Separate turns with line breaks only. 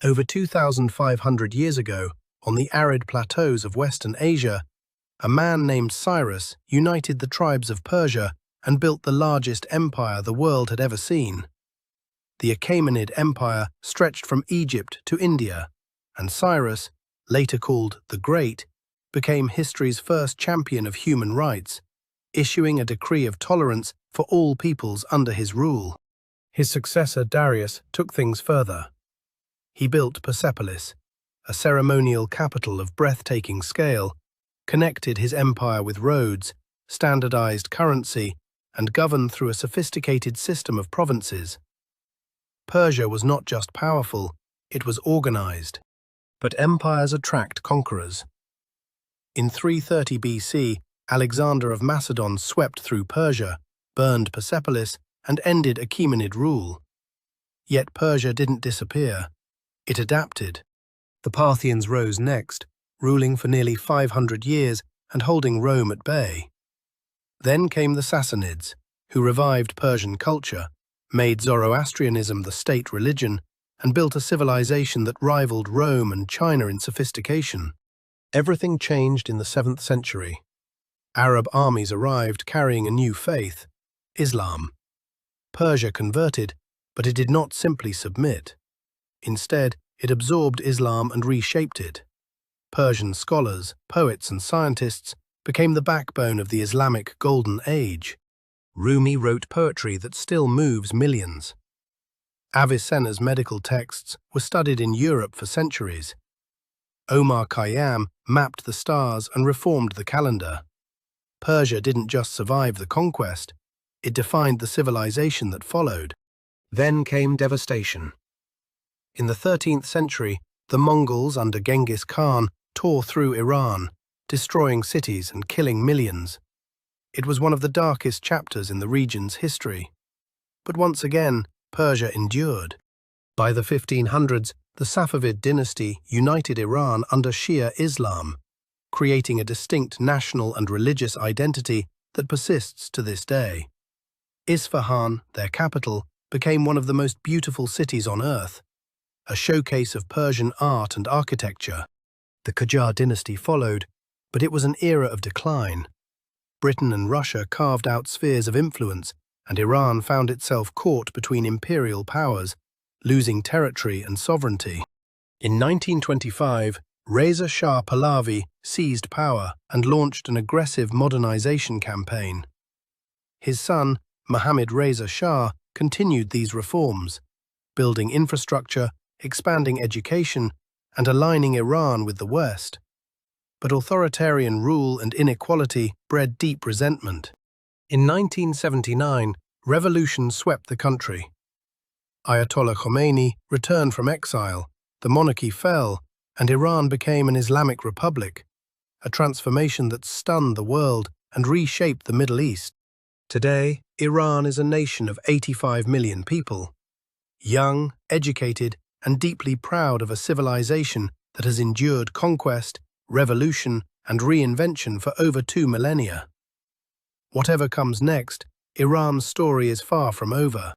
Over 2,500 years ago, on the arid plateaus of Western Asia, a man named Cyrus united the tribes of Persia and built the largest empire the world had ever seen. The Achaemenid Empire stretched from Egypt to India, and Cyrus, later called the Great, became history's first champion of human rights, issuing a decree of tolerance for all peoples under his rule. His successor Darius took things further. He built Persepolis, a ceremonial capital of breathtaking scale, connected his empire with roads, standardized currency, and governed through a sophisticated system of provinces. Persia was not just powerful, it was organized. But empires attract conquerors. In 330 BC, Alexander of Macedon swept through Persia, burned Persepolis, and ended Achaemenid rule. Yet Persia didn't disappear. It adapted. The Parthians rose next, ruling for nearly 500 years and holding Rome at bay. Then came the Sassanids, who revived Persian culture, made Zoroastrianism the state religion, and built a civilization that rivaled Rome and China in sophistication. Everything changed in the 7th century. Arab armies arrived carrying a new faith, Islam. Persia converted, but it did not simply submit. Instead, it absorbed Islam and reshaped it. Persian scholars, poets, and scientists became the backbone of the Islamic Golden Age. Rumi wrote poetry that still moves millions. Avicenna's medical texts were studied in Europe for centuries. Omar Khayyam mapped the stars and reformed the calendar. Persia didn't just survive the conquest, it defined the civilization that followed. Then came devastation. In the 13th century, the Mongols under Genghis Khan tore through Iran, destroying cities and killing millions. It was one of the darkest chapters in the region's history. But once again, Persia endured. By the 1500s, the Safavid dynasty united Iran under Shia Islam, creating a distinct national and religious identity that persists to this day. Isfahan, their capital, became one of the most beautiful cities on earth, a showcase of Persian art and architecture. The Qajar dynasty followed, but it was an era of decline. Britain and Russia carved out spheres of influence, and Iran found itself caught between imperial powers, losing territory and sovereignty. In 1925, Reza Shah Pahlavi seized power and launched an aggressive modernization campaign. His son, Mohammad Reza Shah, continued these reforms, building infrastructure, expanding education, and aligning Iran with the West. But authoritarian rule and inequality bred deep resentment. In 1979, revolution swept the country. Ayatollah Khomeini returned from exile, the monarchy fell, and Iran became an Islamic Republic, a transformation that stunned the world and reshaped the Middle East. Today, Iran is a nation of 85 million people, young, educated, and deeply proud of a civilization that has endured conquest, revolution, and reinvention for over 2 millennia. Whatever comes next, Iran's story is far from over.